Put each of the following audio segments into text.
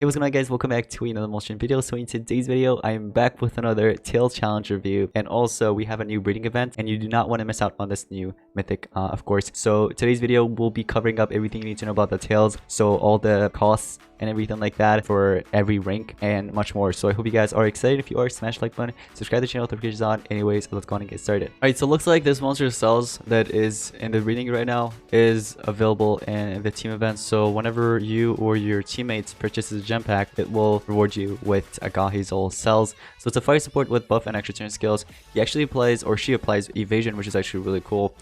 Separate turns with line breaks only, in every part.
Hey, what's going on guys, welcome back to another motion video. So in today's video, I am back with another Tails challenge review, and also we have a new breeding event and you do not want to miss out on this new mythic, of course. So today's video will be covering up everything you need to know about the Tails, so all the costs and everything like that for every rank and much more. So I hope you guys are excited. If you are, smash the like button, subscribe to the channel, notifications on. Anyways, let's go on and get started. Alright, so it looks like this monster cells that is in the breeding right now is available in the team event. So whenever you or your teammates purchases a gem pack, it will reward you with a Gahy Zuhl cells. So it's a fire support with buff and extra turn skills. He actually applies, or she applies, evasion, which is actually really cool.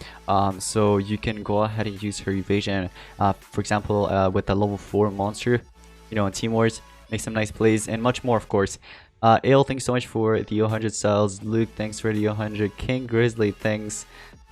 So you can go ahead and use her evasion, for example, with the level 4 monster, you know, in Team Wars, make some nice plays and much more, of course. Ale, thanks so much for the 100 cells. Luke, thanks for the 100. King Grizzly, thanks.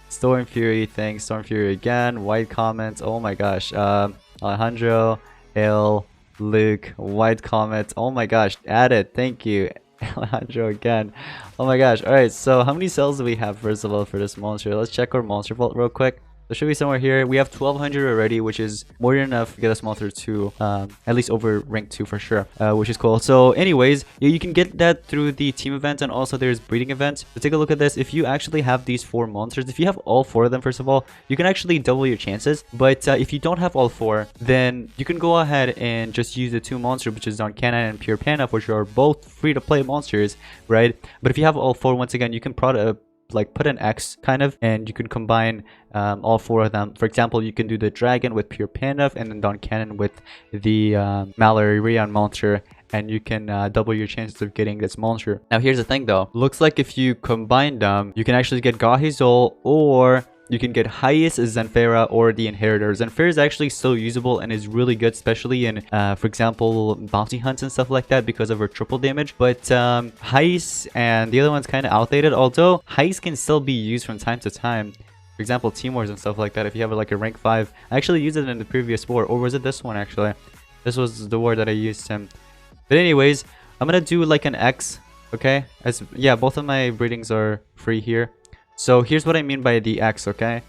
Storm Fury, thanks. Storm Fury again. White comments, oh my gosh. Alejandro, Ale, Luke, white comments, oh my gosh, added, thank you. Alejandro again, oh my gosh. All right, so how many cells do we have first of all for this monster? Let's check our monster vault real quick. There should be somewhere here. We have 1200 already, which is more than enough to get us monster to at least over rank 2 for sure, which is cool. So anyways, yeah, you can get that through the team event, and also there's breeding events. So take a look at this. If you actually have these 4 monsters, if you have all 4 of them, first of all, you can actually double your chances. But if you don't have all 4, then you can go ahead and just use the 2 monsters, which is Don Cannon and Pure Panda, which are both free to play monsters, right? But if you have all 4, once again, you can put an X kind of, and you can combine all 4 of them. For example, you can do the dragon with Pure Panda and then Don Cannon with the Malarian monster, and you can double your chances of getting this monster. Now here's the thing though, looks like if you combine them, you can actually get Gahy Zuhl, or you can get highest Zenfera or the Inheritor. Zenfera is actually still usable and is really good, especially in, for example, bounty hunts and stuff like that because of her triple damage. But Heist and the other one's kind of outdated, although Heist can still be used from time to time. For example, Team Wars and stuff like that. If you have like a rank 5, I actually used it in the previous war, or was it this one actually? This was the war that I used him. But anyways, I'm gonna do like an X, okay? As yeah, both of my breedings are free here. So here's what I mean by the X, okay?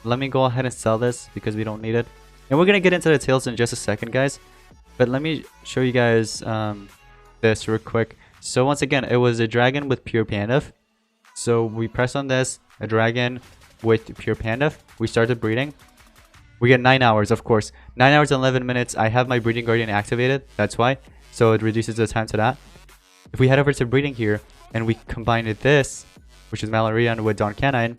Let me go ahead and sell this because we don't need it. And we're going to get into the tails in just a second, guys. But let me show you guys this real quick. So once again, it was a dragon with Pure Panda. So we press on this, a dragon with Pure Panda. We started breeding. We get 9 hours, of course. 9 hours and 11 minutes. I have my Breeding Guardian activated. That's why. So it reduces the time to that. If we head over to breeding here and we combine this, which is Malarian with Don Canine,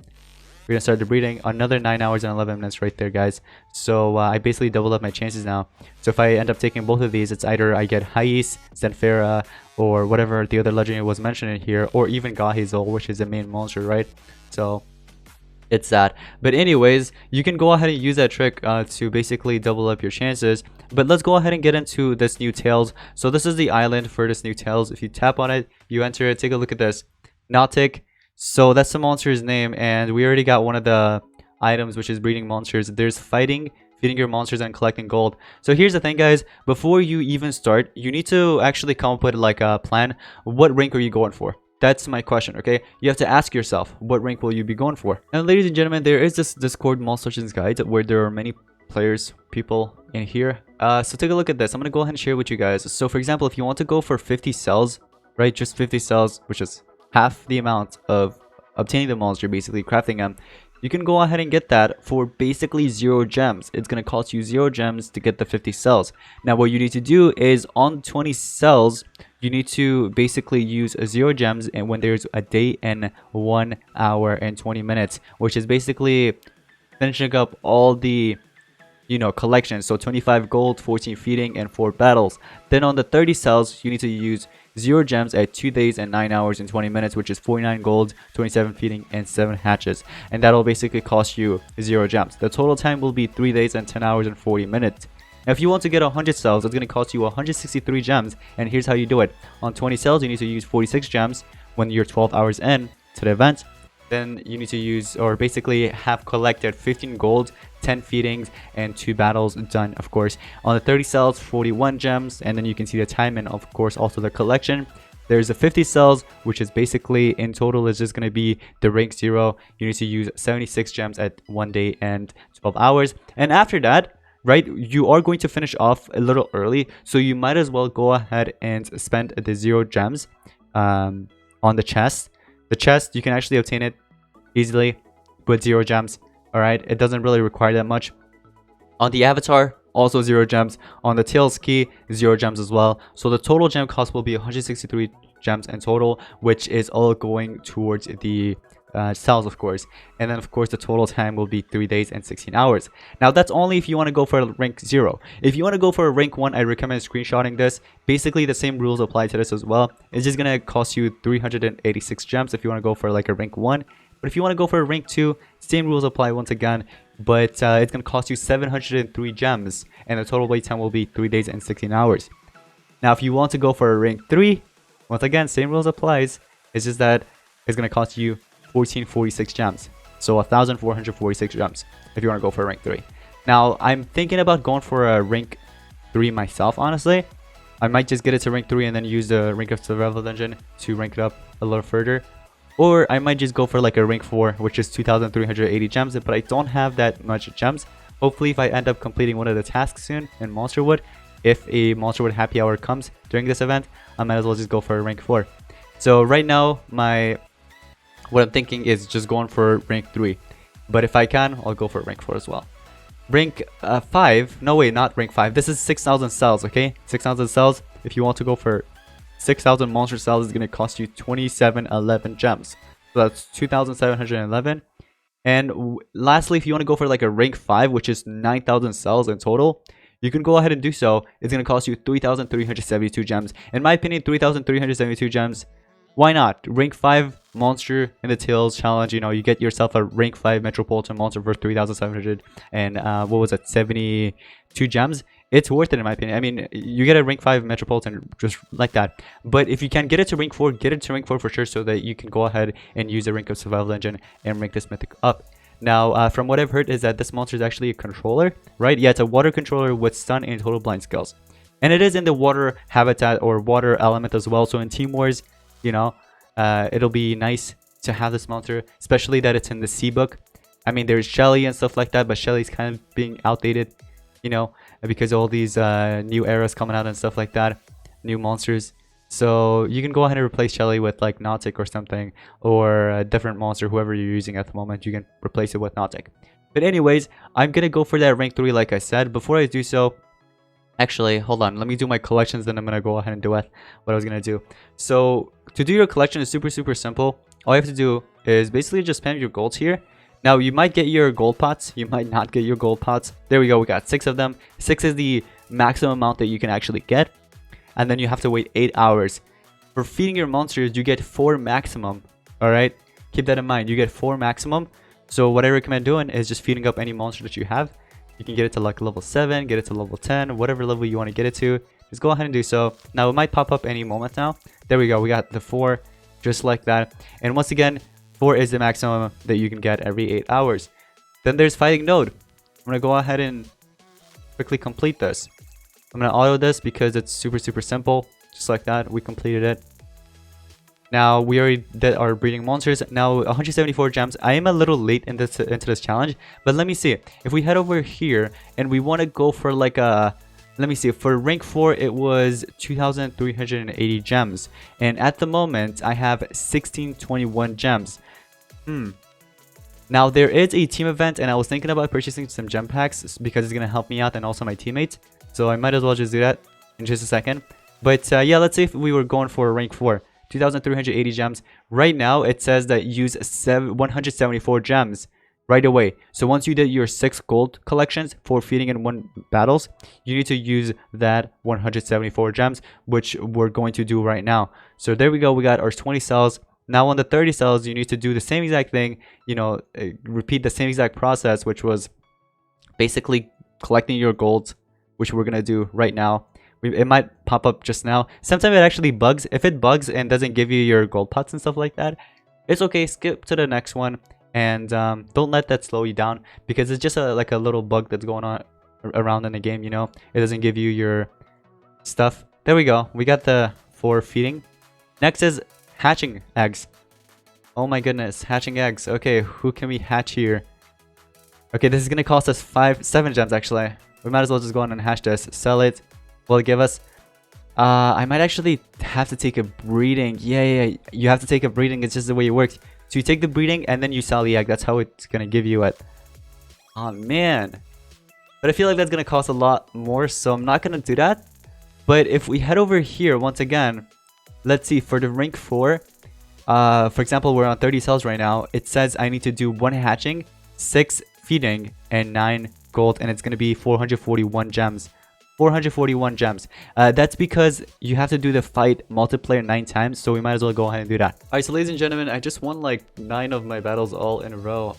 we're gonna start the breeding. Another 9 hours and 11 minutes right there, guys. So I basically doubled up my chances now. So if I end up taking both of these, it's either I get Heist, Zenfera, or whatever the other legendary was mentioned in here, or even Gahy Zuhl, which is the main monster, right? So it's that. But anyways, you can go ahead and use that trick to basically double up your chances. But let's go ahead and get into this new Tails. So this is the island for this new Tails. If you tap on it, you enter it. Take a look at this. Nautick. So that's the monster's name, and we already got one of the items, which is breeding monsters. There's fighting, feeding your monsters, and collecting gold. So here's the thing, guys. Before you even start, you need to actually come up with like a plan. What rank are you going for? That's my question, okay? You have to ask yourself, what rank will you be going for? And ladies and gentlemen, there is this Discord Most Legends guide where there are many players, people in here. So take a look at this. I'm going to go ahead and share with you guys. So for example, if you want to go for 50 cells, right? Just 50 cells, which is half the amount of obtaining the monster, basically crafting them, you can go ahead and get that for basically 0 gems. It's going to cost you 0 gems to get the 50 cells. Now what you need to do is on 20 cells, you need to basically use 0 gems, and when there's a day and 1 hour and 20 minutes, which is basically finishing up all the, you know, collections. So 25 gold, 14 feeding, and 4 battles. Then on the 30 cells, you need to use 0 gems at 2 days and 9 hours and 20 minutes, which is 49 gold, 27 feeding, and 7 hatches. And that'll basically cost you 0 gems. The total time will be 3 days and 10 hours and 40 minutes. Now, if you want to get 100 cells, it's going to cost you 163 gems. And here's how you do it. On 20 cells, you need to use 46 gems when you're 12 hours in to the event. Then you need to use, or basically have collected 15 gold, 10 feedings, and 2 battles done, of course. On the 30 cells, 41 gems, and then you can see the time and of course also the collection. There's a 50 cells, which is basically in total is just going to be the rank 0. You need to use 76 gems at 1 day and 12 hours. And after that, right? You are going to finish off a little early, so you might as well go ahead and spend the 0 gems on the chest. The chest, you can actually obtain it easily with 0 gems. All right, it doesn't really require that much. On the avatar, also 0 gems. On the tails key, 0 gems as well. So the total gem cost will be 163 gems in total, which is all going towards the cells, of course. And then of course the total time will be 3 days and 16 hours. Now that's only if you want to go for rank 0. If you want to go for a rank 1, I recommend screenshotting this. Basically the same rules apply to this as well. It's just gonna cost you 386 gems if you want to go for like a rank 1. But if you want to go for a rank 2, same rules apply once again, but it's going to cost you 703 gems, and the total wait time will be 3 days and 16 hours. Now, if you want to go for a rank 3, once again, same rules applies. It's just that it's going to cost you 1446 gems, so 1446 gems if you want to go for a rank 3. Now, I'm thinking about going for a rank 3 myself, honestly. I might just get it to rank 3 and then use the rank of survival dungeon to rank it up a little further. Or I might just go for like a rank 4, which is 2380 gems, but I don't have that much gems. Hopefully, if I end up completing one of the tasks soon in Monsterwood, if a Monsterwood happy hour comes during this event, I might as well just go for a rank 4. So right now, what I'm thinking is just going for rank 3. But if I can, I'll go for rank 4 as well. Rank 5, no way, not rank 5. This is 6,000 cells, okay? 6,000 cells. If you want to go for 6,000 monster cells, is going to cost you 2711 gems. So that's 2,711. And lastly, if you want to go for like a rank 5, which is 9,000 cells in total, you can go ahead and do so. It's going to cost you 3,372 gems. In my opinion, 3,372 gems, why not? Rank 5 monster in the Tails challenge, you know, you get yourself a rank 5 metropolitan monster for 3,700 and what was it, 72 gems. It's worth it in my opinion. I mean, you get a rank 5 metropolitan just like that. But if you can get it to rank 4, get it to rank 4 for sure, so that you can go ahead and use the rank of survival engine and rank this mythic up. Now, from what I've heard is that this monster is actually a controller, right? Yeah, it's a water controller with stun and total blind skills. And it is in the water habitat or water element as well. So in Team Wars, you know, it'll be nice to have this monster, especially that it's in the sea book. I mean, there's Shelly and stuff like that, but Shelly's kind of being outdated, you know, because all these new eras coming out and stuff like that, new monsters. So you can go ahead and replace Shelly with like Nautick or something, or a different monster, whoever you're using at the moment, you can replace it with Nautick. But anyways, I'm gonna go for that rank 3 like I said. Before I do so, actually, hold on, let me do my collections, then I'm gonna go ahead and do what I was gonna do. So to do your collection is super simple. All you have to do is basically just spam your golds here. Now, you might get your gold pots, you might not get your gold pots. There we go, we got 6 of them. 6 is the maximum amount that you can actually get. And then you have to wait 8 hours. For feeding your monsters, you get 4 maximum. Alright, keep that in mind, you get 4 maximum. So what I recommend doing is just feeding up any monster that you have. You can get it to like level 7, get it to level 10, whatever level you want to get it to. Just go ahead and do so. Now, it might pop up any moment now. There we go, we got the 4, just like that. And once again, 4 is the maximum that you can get every 8 hours. Then there's Fighting Node. I'm going to go ahead and quickly complete this. I'm going to auto this because it's super simple. Just like that, we completed it. Now, we already did our breeding monsters. Now, 174 gems. I am a little late into this challenge, but let me see. If we head over here and we want to go for like a... Let me see, for rank 4, it was 2,380 gems. And at the moment, I have 1621 gems. Now, there is a team event, and I was thinking about purchasing some gem packs because it's going to help me out and also my teammates. So I might as well just do that in just a second. But yeah, let's say if we were going for rank 4, 2,380 gems. Right now, it says that use 174 gems right away. So once you did your 6 gold collections for feeding in 1 battles, you need to use that 174 gems, which we're going to do right now. So there we go, we got our 20 cells. Now on the 30 cells, you need to do the same exact thing, you know, repeat the same exact process, which was basically collecting your golds, which we're gonna do right now. It might pop up just now. Sometimes it actually bugs. If it bugs and doesn't give you your gold pots and stuff like that, it's okay, skip to the next one. And don't let that slow you down, because it's just like a little bug that's going on around in the game, you know. It doesn't give you your stuff. There we go, we got the 4 feeding. Next is hatching eggs. Oh my goodness, hatching eggs. Okay, who can we hatch here? Okay, this is gonna cost us 7 gems actually. We might as well just go on and hash this. Sell it. Will it give us? I might actually have to take a breeding. Yeah. You have to take a breeding. It's just the way it works. So you take the breeding and then you sell the egg. That's how it's gonna give you it. Oh man. But I feel like that's gonna cost a lot more, so I'm not gonna do that. But if we head over here once again, let's see, for the rank 4, for example, we're on 30 cells right now. It says I need to do 1 hatching, 6 feeding, and 9 gold, and it's gonna be 441 gems. 441 gems. That's because you have to do the fight multiplayer 9 times, so we might as well go ahead and do that. Alright, so ladies and gentlemen, I just won like 9 of my battles all in a row.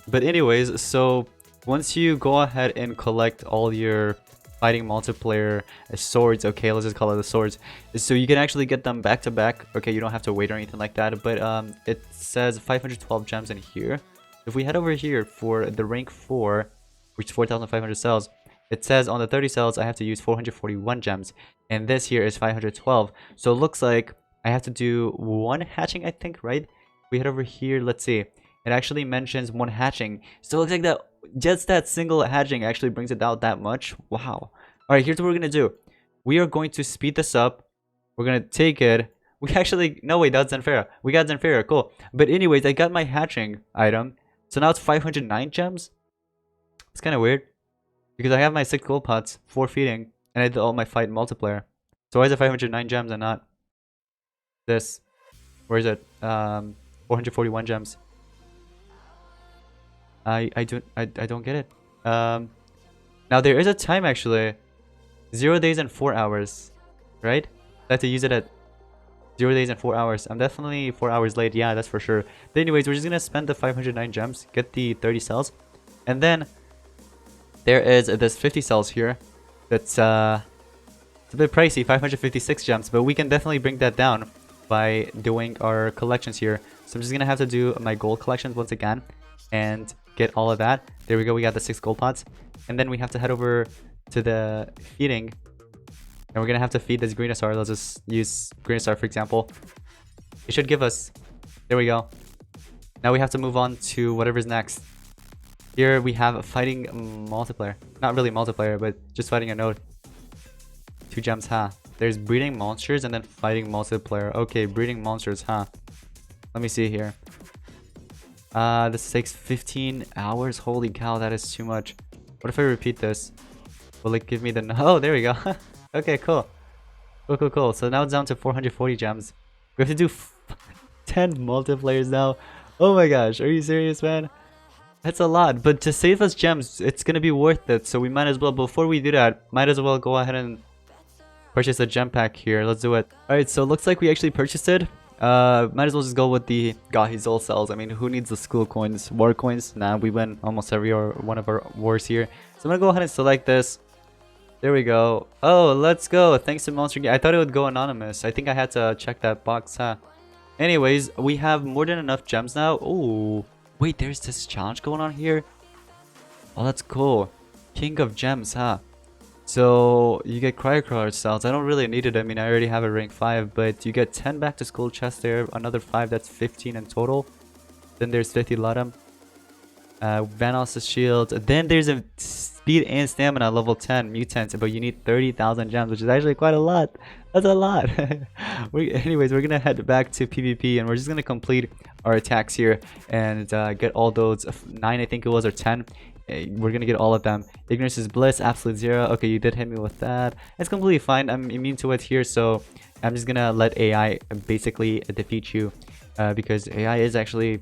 But anyways, so once you go ahead and collect all your fighting multiplayer swords, okay, let's just call it the swords, so you can actually get them back to back. Okay, you don't have to wait or anything like that, but it says 512 gems in here. If we head over here for the rank 4, which is 4,500 cells, it says on the 30 cells I have to use 441 gems, and this here is 512. So it looks like I have to do 1 hatching, I think, right? If we head over here, let's see, it actually mentions 1 hatching, so it looks like that just that single hatching actually brings it out that much. Wow. All right, here's what we're gonna do. We are going to speed this up. We're gonna take it. We actually, no wait, that's Zenfera. We got Zenfera, cool. But anyways, I got my hatching item, so now it's 509 gems. It's kind of weird because I have my 6 gold pots, 4 feeding, and I did all my fight multiplayer. So why is it 509 gems and not this? Where is it? 441 gems. I don't get it. Now there is a time actually. 0 days and 4 hours, right? I have to use it at 0 days and 4 hours. I'm definitely 4 hours late. Yeah, that's for sure. But anyways, we're just gonna spend the 509 gems, get the 30 cells, and then there is this 50 cells here. That's it's a bit pricey, 556 gems, but we can definitely bring that down by doing our collections here. So I'm just gonna have to do my gold collections once again and get all of that. There we go, we got the 6 gold pots, and then we have to head over to the feeding, and we're gonna have to feed this Greenosar. Let's just use Greenosar for example. It should give us, there we go. Now we have to move on to whatever's next. Here we have fighting multiplayer, not really multiplayer, but just fighting a node. 2 gems, huh? There's breeding monsters and then fighting multiplayer. Okay, breeding monsters, huh? Let me see here. This takes 15 hours. Holy cow, that is too much. What if I repeat this? Will it give me the... Oh, there we go. Okay, cool. Cool. So now it's down to 440 gems. We have to do 10 multiplayers now. Oh my gosh, are you serious, man? That's a lot, but to save us gems, it's gonna be worth it. So we might as well, before we do that, might as well go ahead and purchase a gem pack here. Let's do it. Alright, so it looks like we actually purchased it. Might as well just go with the Gahy Zuhl cells. I mean, who needs the school coins? War coins? Nah, we win almost every one of our wars here. So I'm gonna go ahead and select this. There we go. Oh, let's go. Thanks to Monster Game. I thought it would go anonymous. I think I had to check that box, huh? Anyways, we have more than enough gems now. Oh, wait, there's this challenge going on here. Oh, that's cool. King of Gems, huh? So you get Cryocrawler cells. I don't really need it. I mean, I already have a rank 5, but you get 10 back to school chests there. Another 5, that's 15 in total. Then there's 50 Ludum. Vanos' shield. Then there's a speed and stamina level 10 mutant, but you need 30,000 gems, which is actually quite a lot. That's a lot. Anyways, we're gonna head back to PvP and we're just gonna complete our attacks here and get all those 9, I think it was, or 10. We're gonna get all of them. Ignorance is bliss, absolute 0. Okay, you did hit me with that. It's completely fine. I'm immune to it here, so I'm just gonna let AI basically defeat you because AI is actually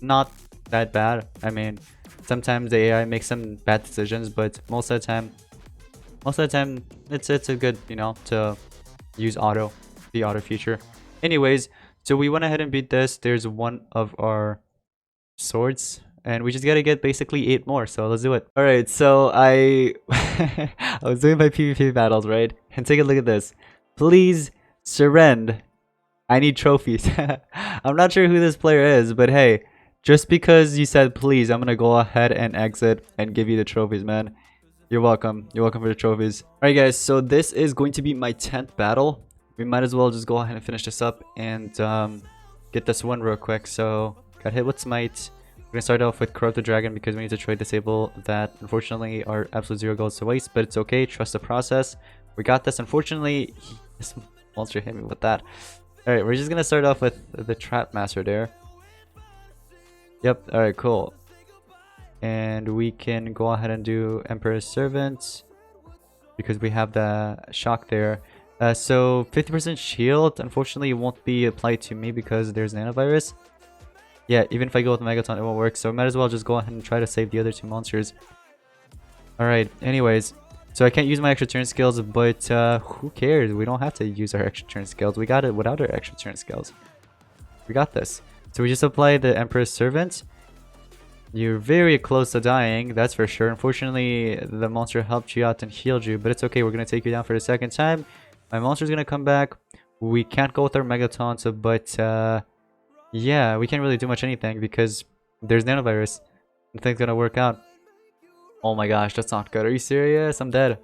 not that bad. I mean, sometimes the AI makes some bad decisions, but most of the time it's a good, you know, to use the auto feature. Anyways, so we went ahead and beat this. There's one of our swords, and we just gotta get basically 8 more, so let's do it. All right, so I was doing my PvP battles, right? And take a look at this. Please surrender. I need trophies. I'm not sure who this player is, but hey, just because you said please, I'm gonna go ahead and exit and give you the trophies, man. You're welcome. You're welcome for the trophies. Alright guys, so this is going to be my 10th battle. We might as well just go ahead and finish this up and get this one real quick. So got hit with smite. We're gonna start off with Corrupt the Dragon because we need to trade disable that. Unfortunately, our absolute 0 goes to waste, but it's okay. Trust the process. We got this. Unfortunately, this monster hit me with that. Alright, we're just gonna start off with the Trap Master there. Yep, alright, cool. And we can go ahead and do Emperor's Servant because we have the shock there. So 50% shield, unfortunately, it won't be applied to me because there's an antivirus. Yeah, even if I go with Megaton, it won't work. So I might as well just go ahead and try to save the other 2 monsters. Alright, anyways. So I can't use my extra turn skills, but who cares? We don't have to use our extra turn skills. We got it without our extra turn skills. We got this. So we just apply the Emperor's Servant. You're very close to dying, that's for sure. Unfortunately, the monster helped you out and healed you, but it's okay. We're going to take you down for the second time. My monster's going to come back. We can't go with our Megatons, but yeah, we can't really do much anything because there's nanovirus. Nothing's going to work out. Oh my gosh, that's not good. Are you serious? I'm dead.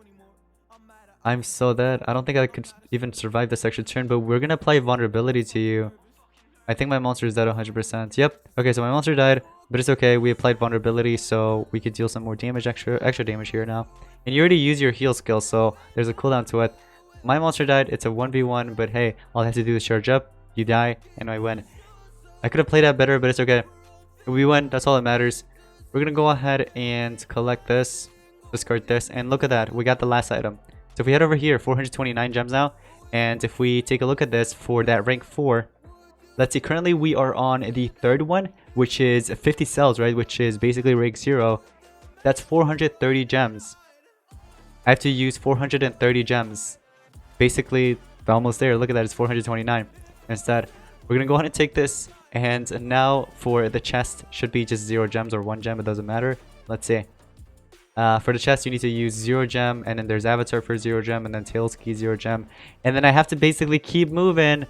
I'm so dead. I don't think I could even survive this extra turn, but we're going to apply vulnerability to you. I think my monster is dead 100%. Yep. Okay, so my monster died, but it's okay. We applied vulnerability, so we could deal some more damage, extra damage here now. And you already use your heal skill, so there's a cooldown to it. My monster died. It's a 1v1, but hey, all I have to do is charge up. You die, and I win. I could have played that better, but it's okay. We win. That's all that matters. We're going to go ahead and collect this, discard this, and look at that. We got the last item. So if we head over here, 429 gems now. And if we take a look at this for that rank 4, let's see, currently we are on the 3rd one, which is 50 cells, right? Which is basically rank 0. That's 430 gems. I have to use 430 gems. Basically, almost there. Look at that, it's 429. Instead, we're going to go ahead and take this. And now for the chest, should be just 0 gems or 1 gem, it doesn't matter. Let's see. For the chest, you need to use 0 gem, and then there's Avatar for 0 gem, and then Tails Key 0 gem. And then I have to basically keep moving.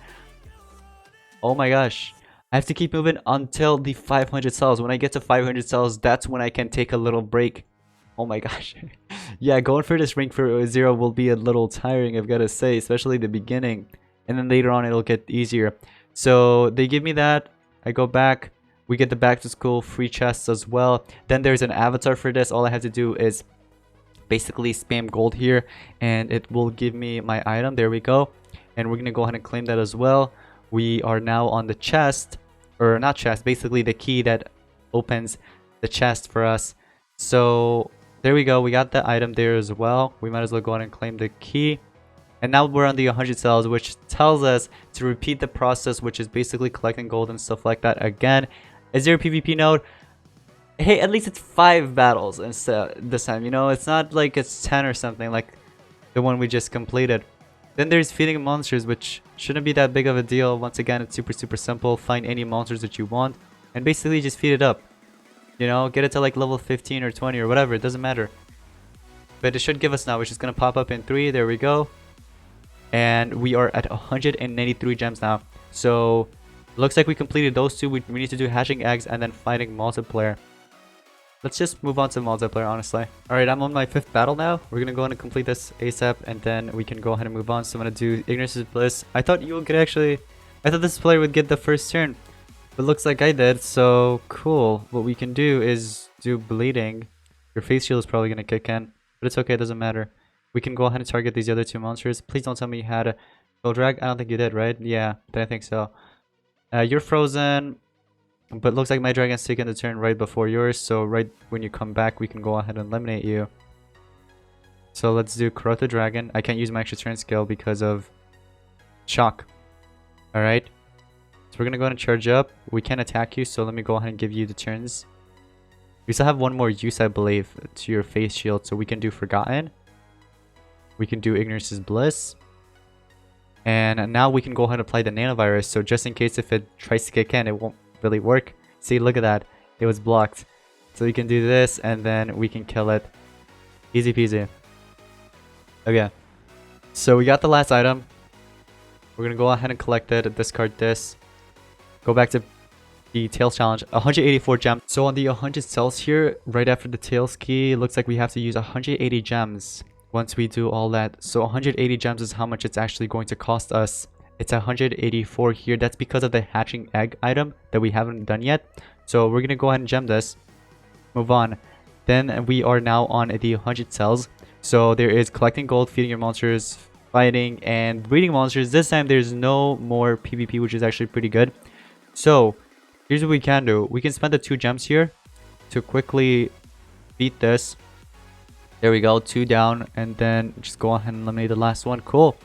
Oh my gosh. I have to keep moving until the 500 cells. When I get to 500 cells, that's when I can take a little break. Oh my gosh. Yeah, going for this rank for 0 will be a little tiring, I've got to say, especially the beginning. And then later on, it'll get easier. So they give me that. I go back. We get the back to school free chests as well. Then there's an avatar for this. All I have to do is basically spam gold here, and it will give me my item. There we go. And we're going to go ahead and claim that as well. We are now on the chest, or not chest, basically the key that opens the chest for us. So there we go. We got the item there as well. We might as well go ahead and claim the key. And now we're on the 100 cells, which tells us to repeat the process, which is basically collecting gold and stuff like that again. Is there a PvP node? Hey, at least it's 5 battles instead this time, you know? It's not like it's 10 or something like the one we just completed. Then there's feeding monsters, which shouldn't be that big of a deal. Once again, it's super simple. Find any monsters that you want and basically just feed it up. You know, get it to like level 15 or 20 or whatever. It doesn't matter. But it should give us now, which is going to pop up in 3. There we go. And we are at 193 gems now. So looks like we completed those 2. We need to do hatching eggs and then fighting multiplayer. Let's just move on to multiplayer, honestly. Alright, I'm on my 5th battle now. We're going to go ahead and complete this ASAP, and then we can go ahead and move on. So I'm going to do Ignorance Bliss. I thought you could actually... I thought this player would get the first turn. But looks like I did, so cool. What we can do is do Bleeding. Your face shield is probably going to kick in, but it's okay, it doesn't matter. We can go ahead and target these other 2 monsters. Please don't tell me you had a Soul Drag. I don't think you did, right? Yeah, I think so. You're frozen. But looks like my dragon's taking the turn right before yours. So right when you come back, we can go ahead and eliminate you. So let's do Corrupt the Dragon. I can't use my extra turn skill because of shock. Alright. So we're going to go ahead and charge up. We can attack you. So let me go ahead and give you the turns. We still have one more use, I believe, to your face shield. So we can do Forgotten. We can do Ignorance's Bliss. And now we can go ahead and apply the nanovirus. So just in case if it tries to kick in, it won't really work. See, look at that, it was blocked. So we can do this and then we can kill it. Easy peasy. Okay, so we got the last item. We're gonna go ahead and collect it, discard this, go back to the Tails challenge. 184 gems. So on the 100 cells here, right after the Tails key, it looks like we have to use 180 gems once we do all that. So 180 gems is how much it's actually going to cost us. It's 184 here. That's because of the hatching egg item that we haven't done yet. So we're gonna go ahead and gem this. Move on. Then we are now on the 100 cells. So there is collecting gold, feeding your monsters, fighting, and breeding monsters. This time there's no more PvP, which is actually pretty good. So here's what we can do. We can spend the 2 gems here to quickly beat this. There we go, 2 down, and then just go ahead and eliminate the last one. Cool.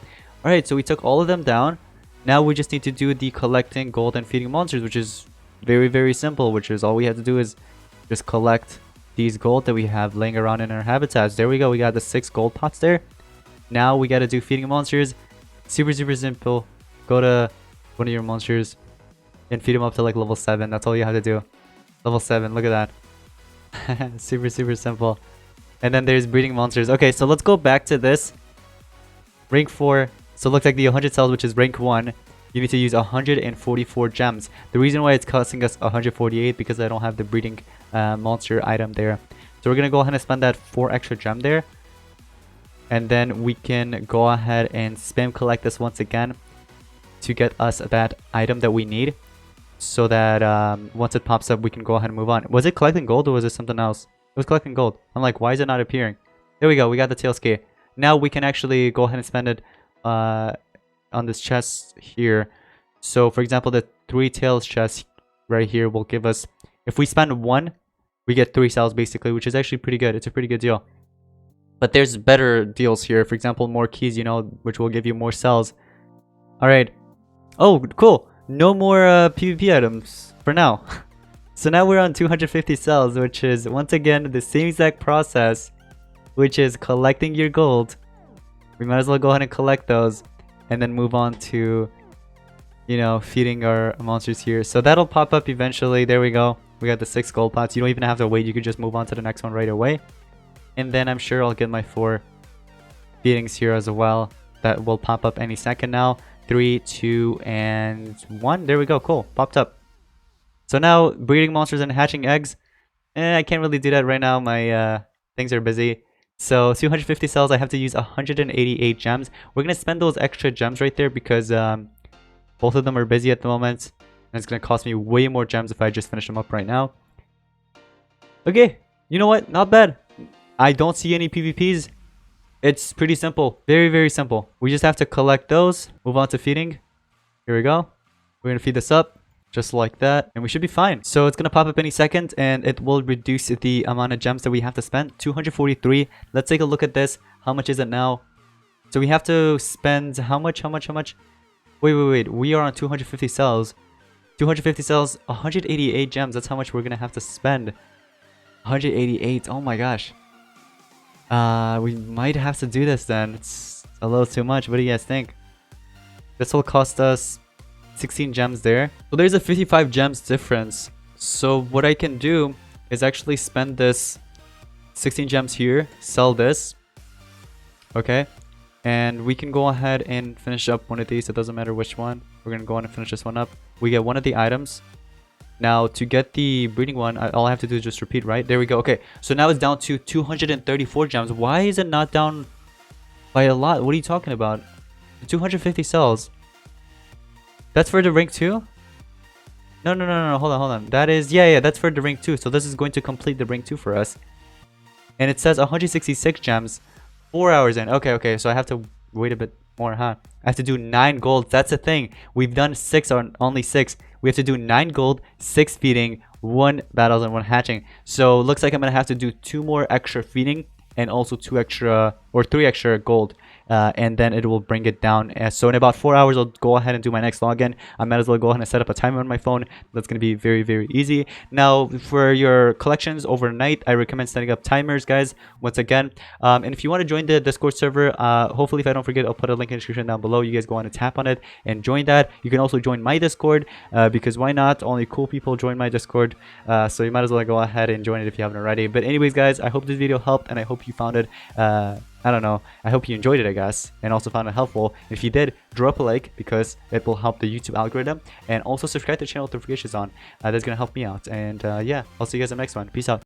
Alright, so we took all of them down. Now we just need to do the collecting gold and feeding monsters, which is very, very simple, which is all we have to do is just collect these gold that we have laying around in our habitats. There we go, we got the 6 gold pots there. Now we got to do feeding monsters. Super, super simple. Go to one of your monsters and feed them up to like level 7. That's all you have to do. Level 7, look at that. Super, super simple. And then there's breeding monsters. Okay, so let's go back to this. Rank 4. So it looks like the 100 cells, which is rank 1. You need to use 144 gems. The reason why it's costing us 148 because I don't have the breeding monster item there. So we're going to go ahead and spend that 4 extra gem there. And then we can go ahead and spam collect this once again to get us that item that we need. So that once it pops up, we can go ahead and move on. Was it collecting gold or was it something else? It was collecting gold. I'm like, why is it not appearing? There we go. We got the tail ski. Now we can actually go ahead and spend it on this chest here. So for example, the 3 tails chest right here will give us, if we spend 1, we get 3 cells basically, which is actually pretty good. It's a pretty good deal. But there's better deals here. For example, more keys, you know, which will give you more cells. All right. Oh, cool. No more PvP items for now. So now we're on 250 cells, which is once again the same exact process, which is collecting your gold. We might as well go ahead and collect those and then move on to, you know, feeding our monsters here. So that'll pop up eventually. There we go. We got the 6 gold pots. You don't even have to wait. You could just move on to the next one right away. And then I'm sure I'll get my 4 feedings here as well. That will pop up any second now. 3, 2, and 1. There we go. Cool. Popped up. So now breeding monsters and hatching eggs. I can't really do that right now. My things are busy. So 250 cells. I have to use 188 gems. We're going to spend those extra gems right there because both of them are busy at the moment. And it's going to cost me way more gems if I just finish them up right now. Okay. You know what? Not bad. I don't see any PvPs. It's pretty simple. Very, very simple. We just have to collect those. Move on to feeding. Here we go. We're going to feed this up. Just like that. And we should be fine. So it's going to pop up any second. And it will reduce the amount of gems that we have to spend. 243. Let's take a look at this. How much is it now? So we have to spend how much? How much? How much? Wait. We are on 250 cells. 250 cells. 188 gems. That's how much we're going to have to spend. 188. Oh my gosh. We might have to do this then. It's a little too much. What do you guys think? This will cost us 16 gems there. So there's a 55 gems difference. So what I can do is actually spend this 16 gems here, sell this. Okay. And we can go ahead and finish up one of these. It doesn't matter which one. We're going to go on and finish this one up. We get one of the items. Now, to get the breeding one, all I have to do is just repeat, right? There we go. Okay, so now it's down to 234 gems. Why is it not down by a lot? What are you talking about? 250 cells. That's for the rank 2? No. Hold on. That is, yeah, that's for the rank 2. So this is going to complete the rank 2 for us. And it says 166 gems. 4 hours in. Okay. So I have to wait a bit more, huh? I have to do 9 gold. That's the thing. We've done 6 on only 6. We have to do 9 gold, 6 feeding, 1 battles, and 1 hatching. So looks like I'm gonna have to do 2 more extra feeding and also 2 extra or 3 extra gold. And then it will bring it down. So in about 4 hours, I'll go ahead and do my next login. I might as well go ahead and set up a timer on my phone. That's going to be very, very easy. Now, for your collections overnight, I recommend setting up timers, guys, once again. And if you want to join the Discord server, hopefully, if I don't forget, I'll put a link in the description down below. You guys go on and tap on it and join that. You can also join my Discord because why not? Only cool people join my Discord. So you might as well go ahead and join it if you haven't already. But anyways, guys, I hope this video helped and I hope you found it I don't know. I hope you enjoyed it, I guess, and also found it helpful. If you did, drop a like because it will help the YouTube algorithm, and also subscribe to the channel with notifications on. That's gonna help me out. And yeah, I'll see you guys in the next one. Peace out.